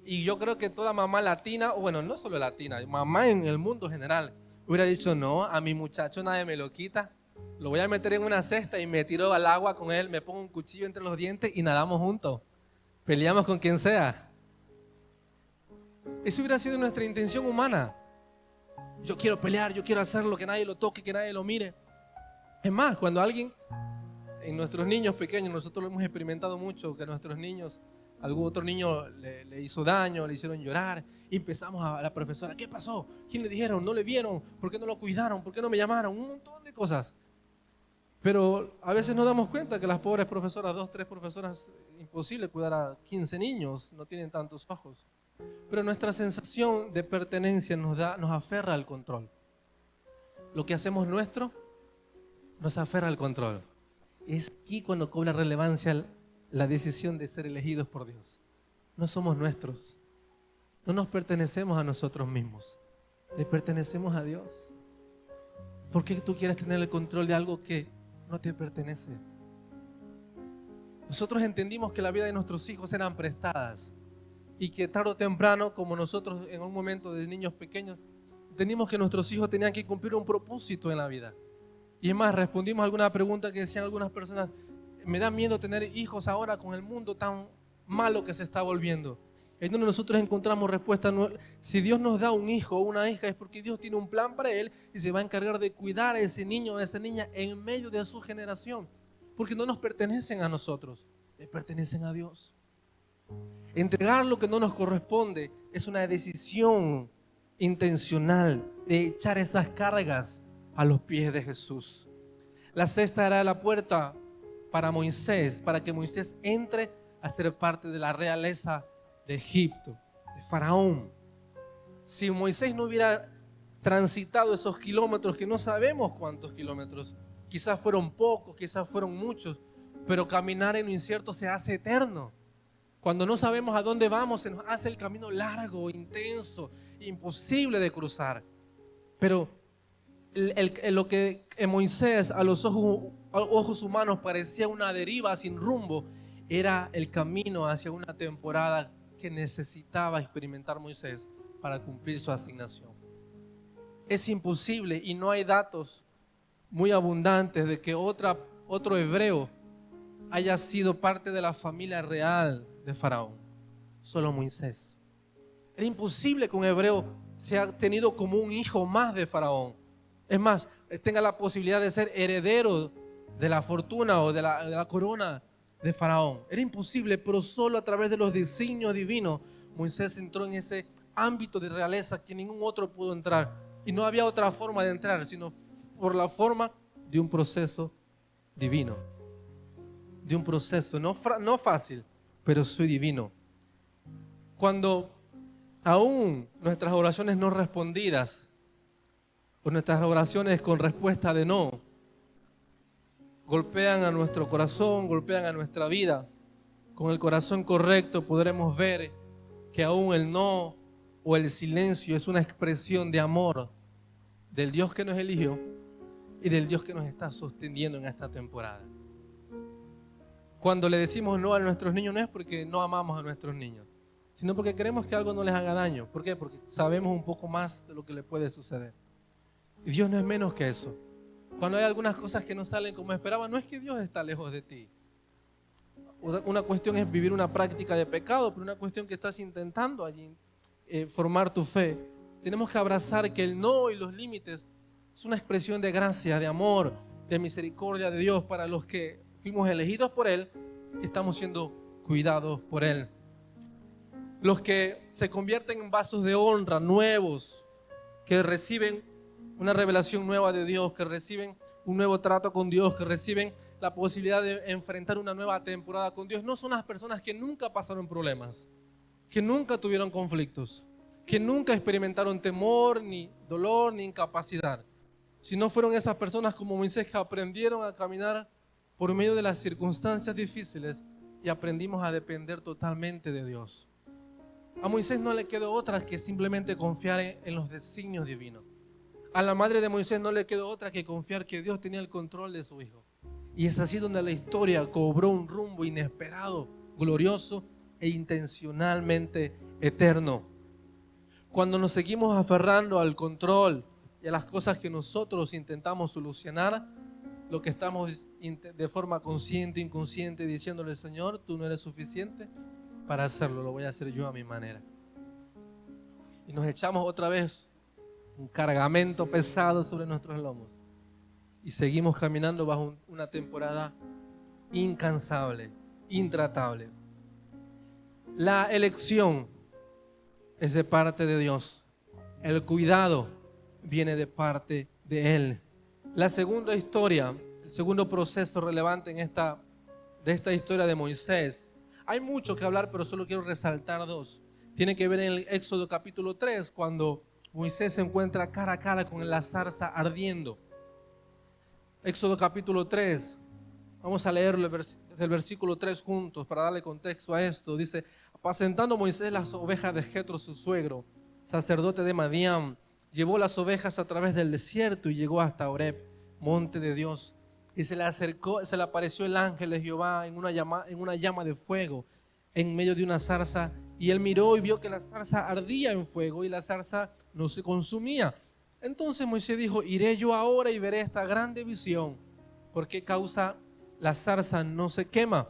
Y yo creo que toda mamá latina, o bueno, no solo latina, mamá en el mundo general, hubiera dicho, no, a mi muchacho nadie me lo quita, lo voy a meter en una cesta y me tiro al agua con él, me pongo un cuchillo entre los dientes y nadamos juntos, peleamos con quien sea. Eso hubiera sido nuestra intención humana. Yo quiero pelear, yo quiero hacerlo, que nadie lo toque, que nadie lo mire. Es más, cuando alguien, en nuestros niños pequeños, nosotros lo hemos experimentado mucho, que nuestros niños, algún otro niño le hizo daño, le hicieron llorar, y empezamos a la profesora, ¿qué pasó? ¿Quién le dijeron? ¿No le vieron? ¿Por qué no lo cuidaron? ¿Por qué no me llamaron? Un montón de cosas. Pero a veces nos damos cuenta que las pobres profesoras, 2, 3 profesoras, imposible cuidar a 15 niños, no tienen tantos ojos. Pero nuestra sensación de pertenencia nos aferra al control. Lo que hacemos nuestro nos aferra al control. Es aquí cuando cobra relevancia la decisión de ser elegidos por Dios. No somos nuestros. No nos pertenecemos a nosotros mismos. Le pertenecemos a Dios. ¿Por qué tú quieres tener el control de algo que no te pertenece? Nosotros entendimos que la vida de nuestros hijos eran prestadas y que tarde o temprano, como nosotros en un momento de niños pequeños, entendimos que nuestros hijos tenían que cumplir un propósito en la vida. Y es más, respondimos a alguna pregunta que decían algunas personas, me da miedo tener hijos ahora con el mundo tan malo que se está volviendo. Es donde nosotros encontramos respuesta. Si Dios nos da un hijo o una hija es porque Dios tiene un plan para él y se va a encargar de cuidar a ese niño o a esa niña en medio de su generación. Porque no nos pertenecen a nosotros, le pertenecen a Dios. Entregar lo que no nos corresponde es una decisión intencional de echar esas cargas a los pies de Jesús. La cesta era la puerta para Moisés, para que Moisés entre a ser parte de la realeza de Egipto, de Faraón. Si Moisés no hubiera transitado esos kilómetros, que no sabemos cuántos kilómetros, quizás fueron pocos, quizás fueron muchos, pero caminar en lo incierto se hace eterno. Cuando no sabemos a dónde vamos, se nos hace el camino largo, intenso, imposible de cruzar. Pero lo que en Moisés a los ojos humanos parecía una deriva sin rumbo, era el camino hacia una temporada que necesitaba experimentar Moisés para cumplir su asignación. Es imposible y no hay datos muy abundantes de que otro hebreo haya sido parte de la familia real de Faraón, solo Moisés. Era imposible que un hebreo sea tenido como un hijo más de Faraón. Es más, tenga la posibilidad de ser heredero de la fortuna o de la corona de Faraón. Era imposible, pero solo a través de los designios divinos Moisés entró en ese ámbito de realeza que ningún otro pudo entrar. Y no había otra forma de entrar, sino por la forma de un proceso divino. De un proceso no fácil, pero sí divino. Cuando aún nuestras oraciones no respondidas, o nuestras oraciones con respuesta de no, golpean a nuestro corazón, golpean a nuestra vida, con el corazón correcto podremos ver que aún el no o el silencio es una expresión de amor del Dios que nos eligió y del Dios que nos está sosteniendo en esta temporada. Cuando le decimos no a nuestros niños no es porque no amamos a nuestros niños, sino porque queremos que algo no les haga daño. ¿Por qué? Porque sabemos un poco más de lo que le puede suceder. Y Dios no es menos que eso. Cuando hay algunas cosas que no salen como esperaba, no es que Dios está lejos de ti. Una cuestión es vivir una práctica de pecado, pero una cuestión que estás intentando allí formar tu fe. Tenemos que abrazar que el no y los límites es una expresión de gracia, de amor, de misericordia de Dios para los que fuimos elegidos por Él y estamos siendo cuidados por Él. Los que se convierten en vasos de honra nuevos, que reciben una revelación nueva de Dios, que reciben un nuevo trato con Dios, que reciben la posibilidad de enfrentar una nueva temporada con Dios, no son las personas que nunca pasaron problemas, que nunca tuvieron conflictos, que nunca experimentaron temor, ni dolor, ni incapacidad, sino fueron esas personas como Moisés que aprendieron a caminar por medio de las circunstancias difíciles y aprendimos a depender totalmente de Dios. A Moisés no le quedó otra que simplemente confiar en los designios divinos. A la madre de Moisés no le quedó otra que confiar que Dios tenía el control de su hijo. Y es así donde la historia cobró un rumbo inesperado, glorioso e intencionalmente eterno. Cuando nos seguimos aferrando al control y a las cosas que nosotros intentamos solucionar, lo que estamos de forma consciente, inconsciente, diciéndole: Señor, tú no eres suficiente para hacerlo, lo voy a hacer yo a mi manera. Y nos echamos otra vez un cargamento pesado sobre nuestros lomos y seguimos caminando bajo una temporada incansable, intratable. La elección es de parte de Dios. El cuidado viene de parte de Él. La segunda historia, el segundo proceso relevante de esta historia de Moisés. Hay mucho que hablar, pero solo quiero resaltar dos. Tiene que ver en el Éxodo capítulo 3, cuando Moisés se encuentra cara a cara con la zarza ardiendo. Éxodo capítulo 3, vamos a leerlo desde el versículo 3 juntos para darle contexto a esto. Dice: apacentando Moisés las ovejas de Jetro su suegro, sacerdote de Madián, llevó las ovejas a través del desierto y llegó hasta Horeb, monte de Dios. Y se le apareció el ángel de Jehová en una llama de fuego en medio de una zarza. Y él miró y vio que la zarza ardía en fuego y la zarza no se consumía. Entonces Moisés dijo: iré yo ahora y veré esta grande visión. ¿Por qué causa la zarza no se quema?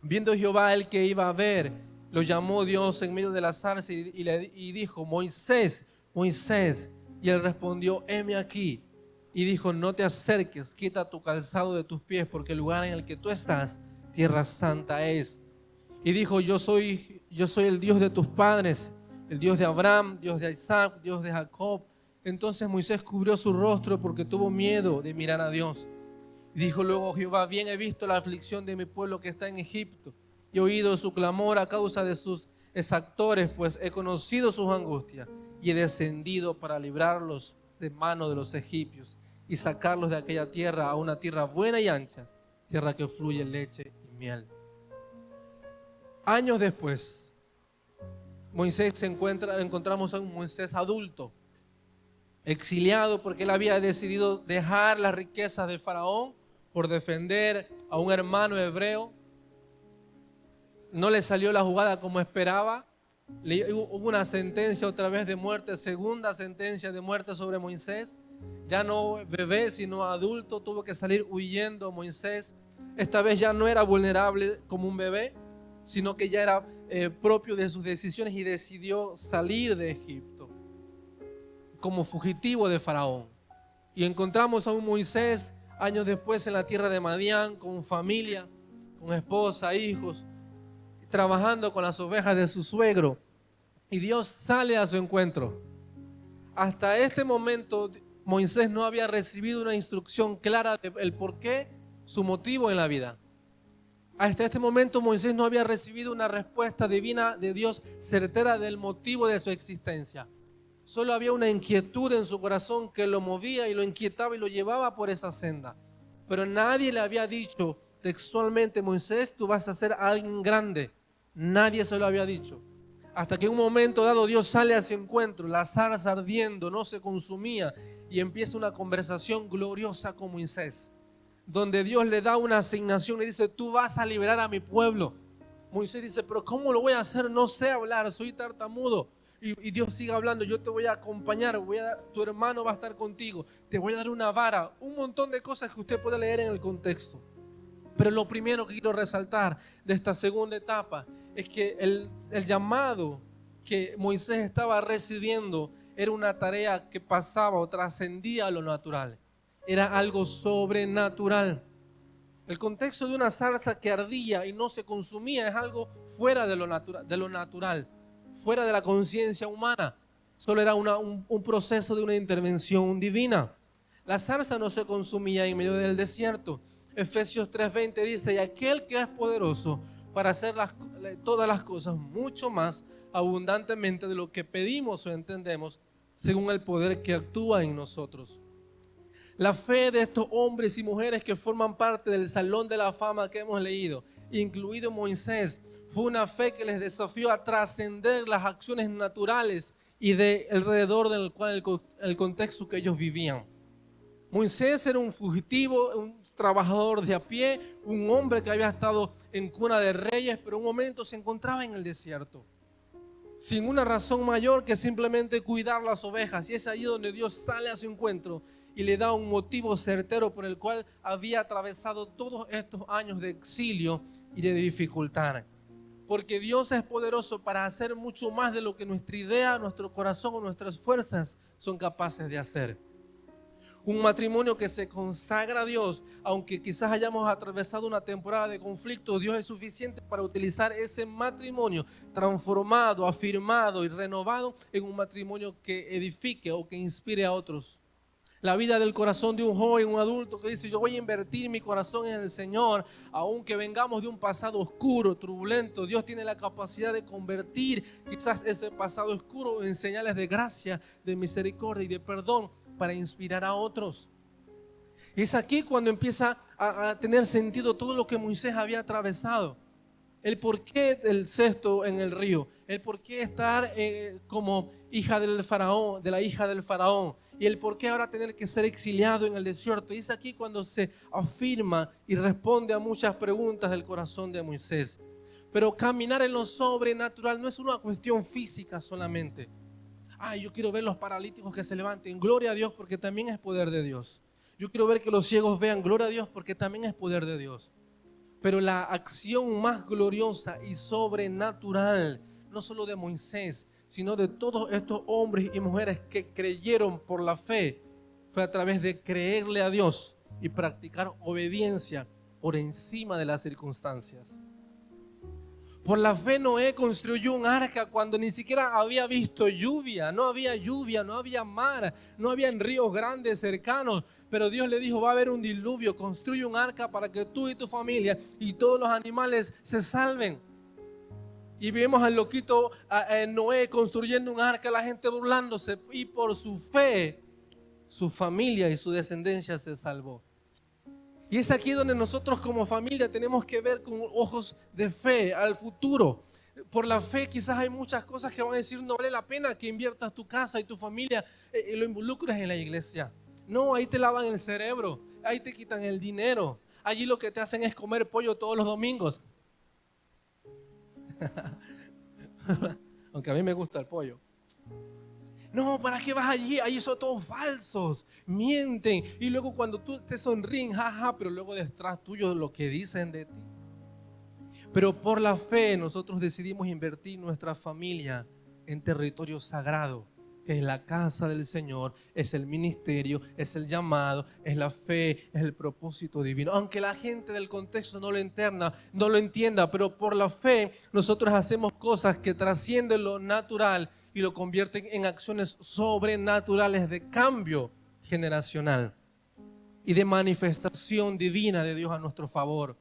Viendo Jehová el que iba a ver, lo llamó Dios en medio de la zarza y dijo: Moisés, Moisés. Y él respondió: heme aquí. Y dijo: no te acerques, quita tu calzado de tus pies, porque el lugar en el que tú estás, tierra santa es. Y dijo: yo soy el Dios de tus padres, el Dios de Abraham, Dios de Isaac, Dios de Jacob. Entonces Moisés cubrió su rostro porque tuvo miedo de mirar a Dios. Y dijo luego Jehová: bien he visto la aflicción de mi pueblo que está en Egipto, y he oído su clamor a causa de sus exactores, pues he conocido sus angustias, y he descendido para librarlos de mano de los egipcios, y sacarlos de aquella tierra a una tierra buena y ancha, tierra que fluye leche y miel. Años después, encontramos a un Moisés adulto, exiliado porque él había decidido dejar las riquezas de Faraón por defender a un hermano hebreo. No le salió la jugada como esperaba. Hubo una sentencia otra vez de muerte, segunda sentencia de muerte sobre Moisés. Ya no bebé, sino adulto, tuvo que salir huyendo Moisés. Esta vez ya no era vulnerable como un bebé, sino que ya era propio de sus decisiones y decidió salir de Egipto como fugitivo de Faraón. Y encontramos a un Moisés años después en la tierra de Madián, con familia, con esposa, hijos, trabajando con las ovejas de su suegro. Y Dios sale a su encuentro. Hasta este momento Moisés no había recibido una instrucción clara del por qué, su motivo en la vida. Hasta este momento Moisés no había recibido una respuesta divina de Dios certera del motivo de su existencia. Solo había una inquietud en su corazón que lo movía y lo inquietaba y lo llevaba por esa senda. Pero nadie le había dicho textualmente: Moisés, tú vas a ser alguien grande. Nadie se lo había dicho. Hasta que en un momento dado Dios sale a su encuentro, la zarza ardiendo, no se consumía, y empieza una conversación gloriosa con Moisés, donde Dios le da una asignación y dice: tú vas a liberar a mi pueblo. Moisés dice: pero ¿cómo lo voy a hacer? No sé hablar, soy tartamudo. Y Dios sigue hablando: yo te voy a acompañar, tu hermano va a estar contigo, te voy a dar una vara, un montón de cosas que usted puede leer en el contexto. Pero lo primero que quiero resaltar de esta segunda etapa es que el llamado que Moisés estaba recibiendo era una tarea que pasaba o trascendía lo natural. Era algo sobrenatural. El contexto de una zarza que ardía y no se consumía es algo fuera de lo natural. fuera de la conciencia humana. Solo era un proceso de una intervención divina. La zarza no se consumía en medio del desierto. Efesios 3:20 dice: y aquel que es poderoso para hacer todas las cosas mucho más abundantemente de lo que pedimos o entendemos, según el poder que actúa en nosotros. La fe de estos hombres y mujeres que forman parte del salón de la fama que hemos leído, incluido Moisés, fue una fe que les desafió a trascender las acciones naturales y de alrededor del cual el contexto que ellos vivían. Moisés era un fugitivo, un trabajador de a pie, un hombre que había estado en cuna de reyes, pero en un momento se encontraba en el desierto, sin una razón mayor que simplemente cuidar las ovejas. Y es ahí donde Dios sale a su encuentro y le da un motivo certero por el cual había atravesado todos estos años de exilio y de dificultad. Porque Dios es poderoso para hacer mucho más de lo que nuestra idea, nuestro corazón o nuestras fuerzas son capaces de hacer. Un matrimonio que se consagra a Dios, aunque quizás hayamos atravesado una temporada de conflicto, Dios es suficiente para utilizar ese matrimonio transformado, afirmado y renovado en un matrimonio que edifique o que inspire a otros. La vida del corazón de un joven, un adulto que dice: yo voy a invertir mi corazón en el Señor, aunque vengamos de un pasado oscuro, turbulento. Dios tiene la capacidad de convertir quizás ese pasado oscuro en señales de gracia, de misericordia y de perdón para inspirar a otros. Y es aquí cuando empieza a tener sentido todo lo que Moisés había atravesado. El porqué del cesto en el río, el porqué estar como hija del faraón, de la hija del faraón, y el porqué ahora tener que ser exiliado en el desierto. Y es aquí cuando se afirma y responde a muchas preguntas del corazón de Moisés. Pero caminar en lo sobrenatural no es una cuestión física solamente. Yo quiero ver los paralíticos que se levanten, gloria a Dios, porque también es poder de Dios. Yo quiero ver que los ciegos vean, gloria a Dios, porque también es poder de Dios. Pero la acción más gloriosa y sobrenatural, no solo de Moisés, sino de todos estos hombres y mujeres que creyeron por la fe, fue a través de creerle a Dios y practicar obediencia por encima de las circunstancias. Por la fe Noé construyó un arca cuando ni siquiera había visto lluvia, no había mar, no habían ríos grandes cercanos, pero Dios le dijo: va a haber un diluvio, construye un arca para que tú y tu familia y todos los animales se salven. Y vemos al loquito Noé construyendo un arca, la gente burlándose, y por su fe, su familia y su descendencia se salvó. Y es aquí donde nosotros como familia tenemos que ver con ojos de fe al futuro. Por la fe quizás hay muchas cosas que van a decir: no vale la pena que inviertas tu casa y tu familia y lo involucres en la iglesia. No, ahí te lavan el cerebro, ahí te quitan el dinero. Allí lo que te hacen es comer pollo todos los domingos. Aunque a mí me gusta el pollo. No, ¿para qué vas allí? Ahí son todos falsos, mienten. Y luego cuando tú te sonríen, jaja, pero luego detrás tuyo lo que dicen de ti. Pero por la fe nosotros decidimos invertir nuestra familia en territorio sagrado, que es la casa del Señor, es el ministerio, es el llamado, es la fe, es el propósito divino. Aunque la gente del contexto no lo entienda, pero por la fe nosotros hacemos cosas que trascienden lo natural y lo convierten en acciones sobrenaturales de cambio generacional y de manifestación divina de Dios a nuestro favor.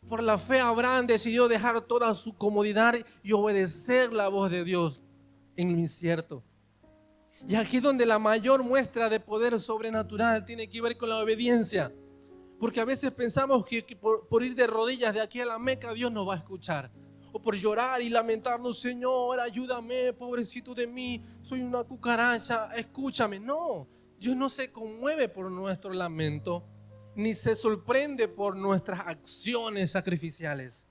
Por la fe Abraham decidió dejar toda su comodidad y obedecer la voz de Dios en lo incierto. Y aquí es donde la mayor muestra de poder sobrenatural tiene que ver con la obediencia. Porque a veces pensamos que por ir de rodillas de aquí a la Meca Dios nos va a escuchar. O por llorar y lamentarnos: Señor, ayúdame, pobrecito de mí, soy una cucaracha, escúchame. No, Dios no se conmueve por nuestro lamento, ni se sorprende por nuestras acciones sacrificiales.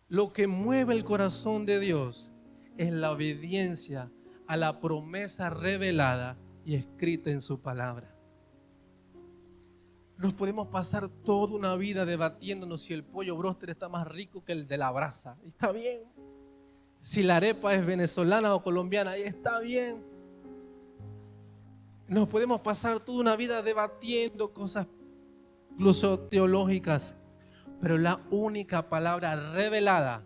Lo que mueve el corazón de Dios es la obediencia a la promesa revelada y escrita en su palabra. Nos podemos pasar toda una vida debatiéndonos si el pollo bróster está más rico que el de la brasa. Está bien. Si la arepa es venezolana o colombiana, está bien. Nos podemos pasar toda una vida debatiendo cosas incluso teológicas, pero la única palabra revelada,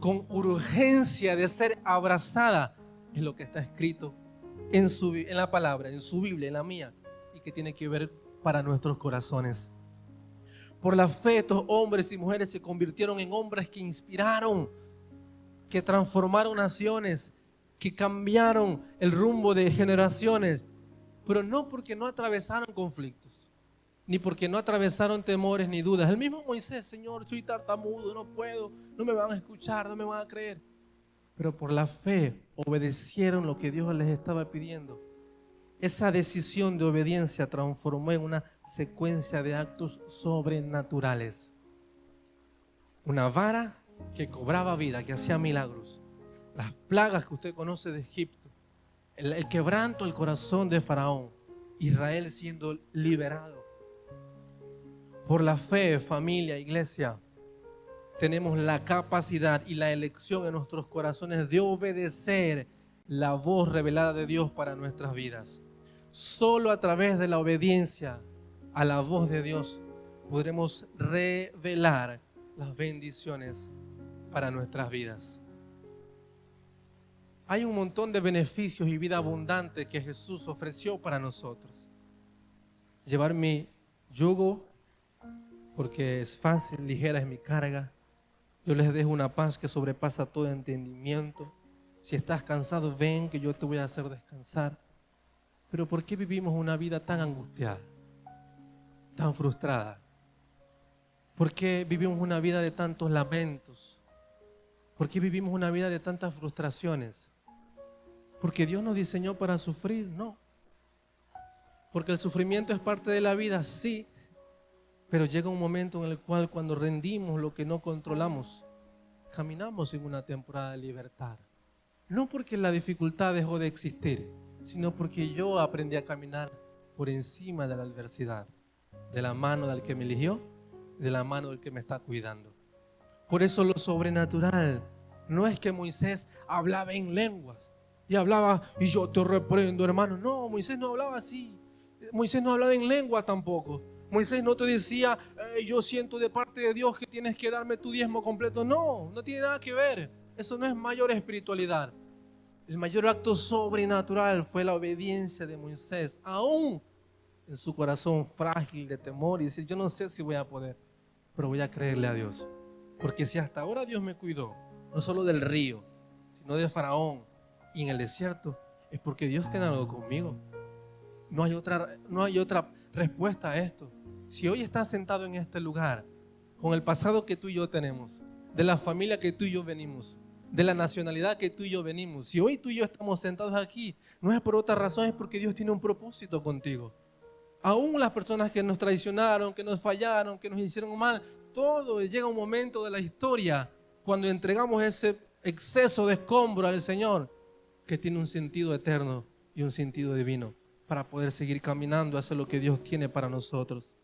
con urgencia de ser abrazada, es lo que está escrito en la palabra, en su Biblia, en la mía, y que tiene que ver para nuestros corazones. Por la fe, estos hombres y mujeres se convirtieron en hombres que inspiraron, que transformaron naciones, que cambiaron el rumbo de generaciones, pero no porque no atravesaron conflictos, ni porque no atravesaron temores ni dudas. El mismo Moisés: Señor, soy tartamudo, no puedo, no me van a escuchar, no me van a creer. Pero por la fe obedecieron lo que Dios les estaba pidiendo. Esa decisión de obediencia transformó en una secuencia de actos sobrenaturales. Una vara que cobraba vida, que hacía milagros. Las plagas que usted conoce de Egipto. El quebranto del corazón de Faraón. Israel siendo liberado. Por la fe, familia, iglesia, tenemos la capacidad y la elección en nuestros corazones de obedecer la voz revelada de Dios para nuestras vidas. Solo a través de la obediencia a la voz de Dios podremos revelar las bendiciones para nuestras vidas. Hay un montón de beneficios y vida abundante que Jesús ofreció para nosotros. Llevar mi yugo, porque es fácil, ligera es mi carga. Yo les dejo una paz que sobrepasa todo entendimiento. Si estás cansado, ven que yo te voy a hacer descansar. Pero ¿por qué vivimos una vida tan angustiada, tan frustrada? ¿Por qué vivimos una vida de tantos lamentos? ¿Por qué vivimos una vida de tantas frustraciones? ¿Porque Dios nos diseñó para sufrir? No. ¿Porque el sufrimiento es parte de la vida? Sí. Pero llega un momento en el cual, cuando rendimos lo que no controlamos, caminamos en una temporada de libertad. No porque la dificultad dejó de existir, sino porque yo aprendí a caminar por encima de la adversidad, de la mano del que me eligió, de la mano del que me está cuidando. Por eso lo sobrenatural no es que Moisés hablaba en lenguas y hablaba: y yo te reprendo, hermano. No, Moisés no hablaba así. Moisés no hablaba en lengua tampoco. Moisés no te decía: yo siento de parte de Dios que tienes que darme tu diezmo completo. No, no tiene nada que ver. Eso no es mayor espiritualidad. El mayor acto sobrenatural fue la obediencia de Moisés, aún en su corazón frágil de temor, y decir: yo no sé si voy a poder, pero voy a creerle a Dios. Porque si hasta ahora Dios me cuidó, no solo del río, sino de Faraón y en el desierto, es porque Dios tiene algo conmigo. No hay otra respuesta a esto. Si hoy estás sentado en este lugar, con el pasado que tú y yo tenemos, de la familia que tú y yo venimos, de la nacionalidad que tú y yo venimos, si hoy tú y yo estamos sentados aquí, no es por otra razón, es porque Dios tiene un propósito contigo. Aún las personas que nos traicionaron, que nos fallaron, que nos hicieron mal, todo llega un momento de la historia cuando entregamos ese exceso de escombro al Señor, que tiene un sentido eterno y un sentido divino, para poder seguir caminando hacia lo que Dios tiene para nosotros.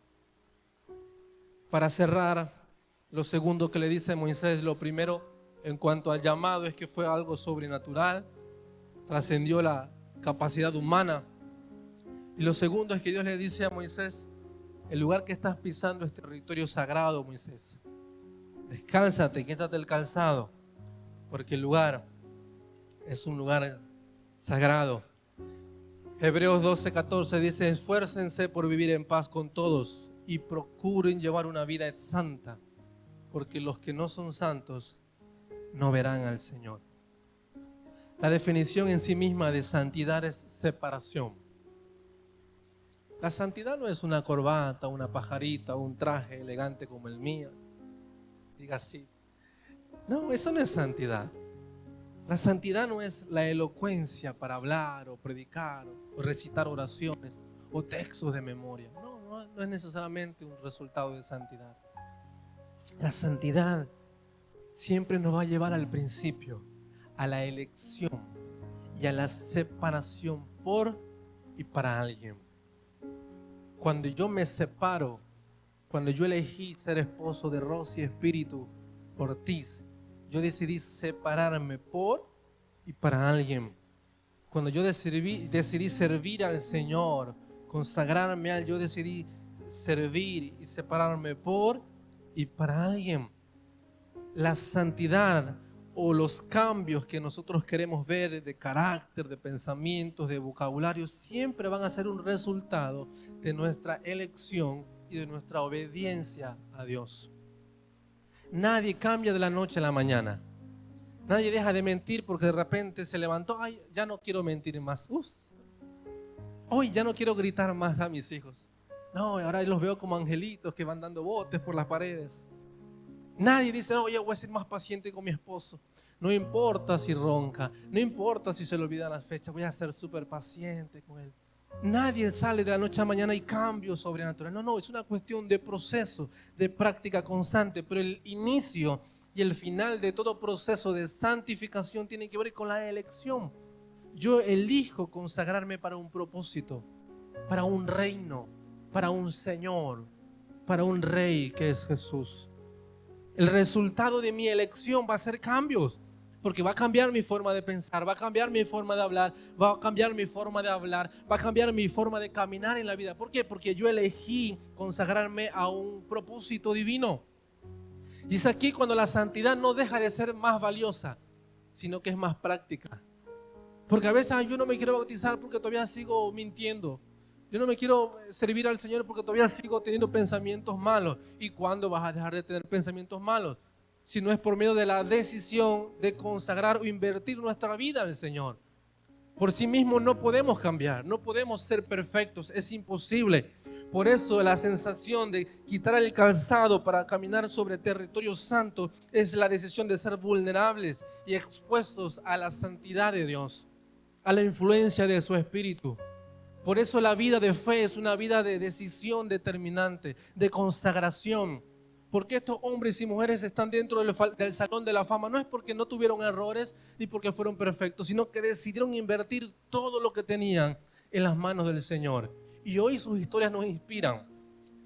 Para cerrar, lo segundo que le dice Moisés, lo primero en cuanto al llamado, es que fue algo sobrenatural, trascendió la capacidad humana. Y lo segundo es que Dios le dice a Moisés: el lugar que estás pisando es territorio sagrado, Moisés. Descálzate, quítate el calzado, porque el lugar es un lugar sagrado. Hebreos 12:14 dice: esfuércense por vivir en paz con todos y procuren llevar una vida santa, porque los que no son santos no verán al Señor. La definición en sí misma de santidad es separación. La santidad no es una corbata, una pajarita, un traje elegante como el mío. Diga así. No, eso no es santidad. La santidad no es la elocuencia para hablar o predicar o recitar oraciones o textos de memoria. No es necesariamente un resultado de santidad. La santidad siempre nos va a llevar al principio, a la elección y a la separación por y para alguien. Cuando yo me separo, cuando yo elegí ser esposo de Rosy Espíritu Ortiz, yo decidí separarme por y para alguien. Cuando yo decidí servir al Señor, consagrarme a Él, yo decidí servir y separarme por y para alguien. La santidad o los cambios que nosotros queremos ver de carácter, de pensamientos, de vocabulario, siempre van a ser un resultado de nuestra elección y de nuestra obediencia a Dios. Nadie cambia de la noche a la mañana. Nadie deja de mentir porque de repente se levantó, ay, ya no quiero mentir más. Hoy ya no quiero gritar más a mis hijos. No, ahora los veo como angelitos que van dando botes por las paredes. Nadie dice, no, yo voy a ser más paciente con mi esposo. No importa si ronca, no importa si se le olvidan las fechas, voy a ser súper paciente con él. Nadie sale de la noche a mañana y cambio sobrenatural. No, es una cuestión de proceso, de práctica constante. Pero el inicio y el final de todo proceso de santificación tiene que ver con la elección. Yo elijo consagrarme para un propósito, para un reino, para un Señor, para un Rey que es Jesús. El resultado de mi elección va a ser cambios, porque va a cambiar mi forma de pensar, va a cambiar mi forma de hablar, va a cambiar mi forma de hablar, va a cambiar mi forma de caminar en la vida. ¿Por qué? Porque yo elegí consagrarme a un propósito divino. Y es aquí cuando la santidad no deja de ser más valiosa, sino que es más práctica. Porque a veces yo no me quiero bautizar porque todavía sigo mintiendo. Yo no me quiero servir al Señor porque todavía sigo teniendo pensamientos malos. ¿Y cuándo vas a dejar de tener pensamientos malos? Si no es por medio de la decisión de consagrar o invertir nuestra vida al Señor. Por sí mismo no podemos cambiar, no podemos ser perfectos, es imposible. Por eso la sensación de quitar el calzado para caminar sobre territorio santo es la decisión de ser vulnerables y expuestos a la santidad de Dios, a la influencia de su Espíritu. Por eso la vida de fe es una vida de decisión determinante, de consagración. Porque estos hombres y mujeres están dentro del salón de la fama, no es porque no tuvieron errores ni porque fueron perfectos, sino que decidieron invertir todo lo que tenían en las manos del Señor. Y hoy sus historias nos inspiran,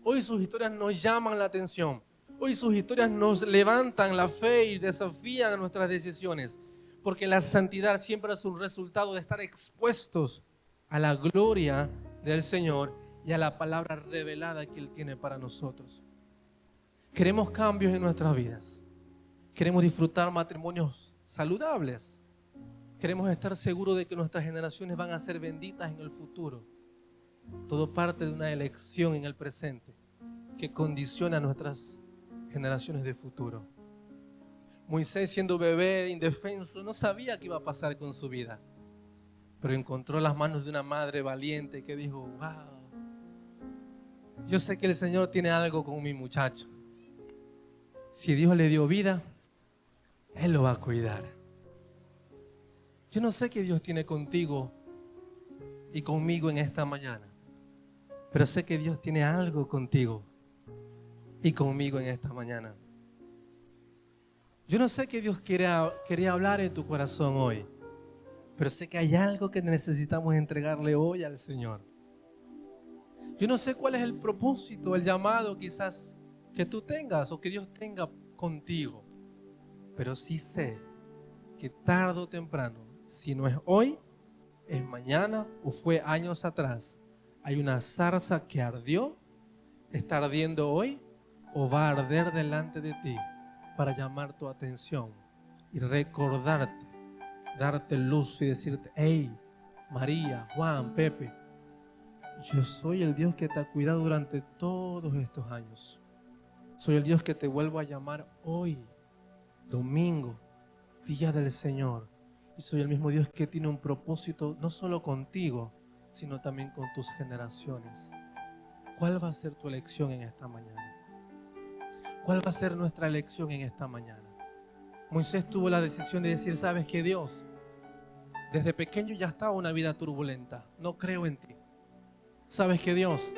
hoy sus historias nos llaman la atención, hoy sus historias nos levantan la fe y desafían nuestras decisiones. Porque la santidad siempre es un resultado de estar expuestos a la gloria del Señor y a la palabra revelada que Él tiene para nosotros. Queremos cambios en nuestras vidas. Queremos disfrutar matrimonios saludables. Queremos estar seguros de que nuestras generaciones van a ser benditas en el futuro. Todo parte de una elección en el presente que condiciona nuestras generaciones de futuro. Moisés, siendo bebé indefenso, no sabía qué iba a pasar con su vida. Pero encontró las manos de una madre valiente que dijo, wow, yo sé que el Señor tiene algo con mi muchacho. Si Dios le dio vida, Él lo va a cuidar. Yo no sé qué Dios tiene contigo y conmigo en esta mañana, pero sé que Dios tiene algo contigo y conmigo en esta mañana. Yo no sé qué Dios quería hablar en tu corazón hoy, pero sé que hay algo que necesitamos entregarle hoy al Señor. Yo no sé cuál es el propósito, el llamado quizás que tú tengas o que Dios tenga contigo, pero sí sé que tarde o temprano, si no es hoy, es mañana o fue años atrás, hay una zarza que ardió, está ardiendo hoy o va a arder delante de ti para llamar tu atención y recordarte, darte luz y decirte, hey, María, Juan, Pepe, yo soy el Dios que te ha cuidado durante todos estos años. Soy el Dios que te vuelvo a llamar hoy, domingo, día del Señor. Y soy el mismo Dios que tiene un propósito no solo contigo, sino también con tus generaciones. ¿Cuál va a ser tu elección en esta mañana? ¿Cuál va a ser nuestra elección en esta mañana? Moisés tuvo la decisión de decir, ¿sabes qué, Dios? Desde pequeño ya estaba una vida turbulenta. No creo en ti. ¿Sabes qué, Dios?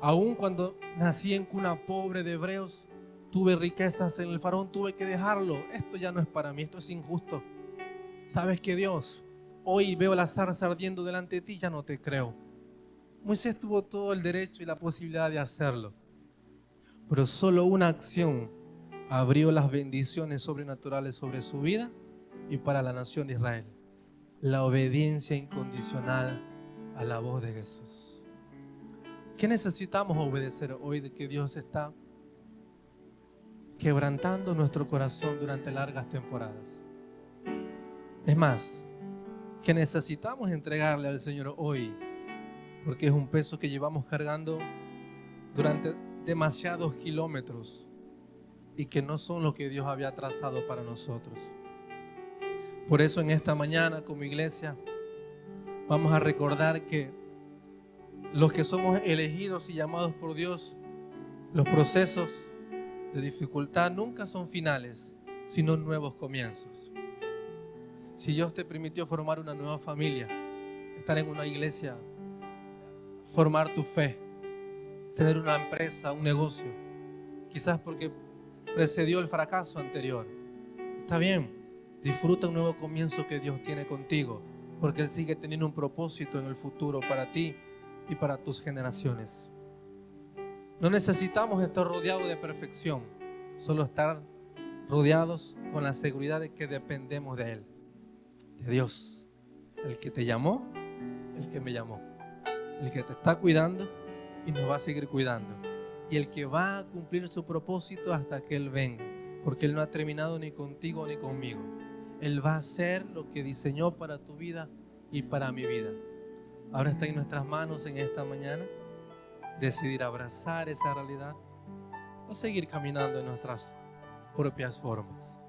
Aún cuando nací en cuna pobre de hebreos, tuve riquezas en el faraón, tuve que dejarlo. Esto ya no es para mí, esto es injusto. ¿Sabes qué, Dios? Hoy veo la zarza ardiendo delante de ti, ya no te creo. Moisés tuvo todo el derecho y la posibilidad de hacerlo. Pero solo una acción abrió las bendiciones sobrenaturales sobre su vida y para la nación de Israel. La obediencia incondicional a la voz de Jesús. ¿Qué necesitamos obedecer hoy de que Dios está quebrantando nuestro corazón durante largas temporadas? Es más, que necesitamos entregarle al Señor hoy, porque es un peso que llevamos cargando durante demasiados kilómetros y que no son lo que Dios había trazado para nosotros. Por eso en esta mañana como iglesia vamos a recordar que los que somos elegidos y llamados por Dios, los procesos de dificultad nunca son finales, sino nuevos comienzos. Si Dios te permitió formar una nueva familia, estar en una iglesia, formar tu fe, tener una empresa, un negocio, quizás porque precedió el fracaso anterior, está bien, disfruta un nuevo comienzo que Dios tiene contigo, porque Él sigue teniendo un propósito en el futuro para ti y para tus generaciones. No necesitamos estar rodeados de perfección, solo estar rodeados con la seguridad de que dependemos de Él, de Dios, el que te llamó, el que me llamó, el que te está cuidando y nos va a seguir cuidando, y el que va a cumplir su propósito hasta que Él venga, porque Él no ha terminado ni contigo ni conmigo. Él va a hacer lo que diseñó para tu vida y para mi vida. Ahora está en nuestras manos en esta mañana decidir abrazar esa realidad o seguir caminando en nuestras propias formas.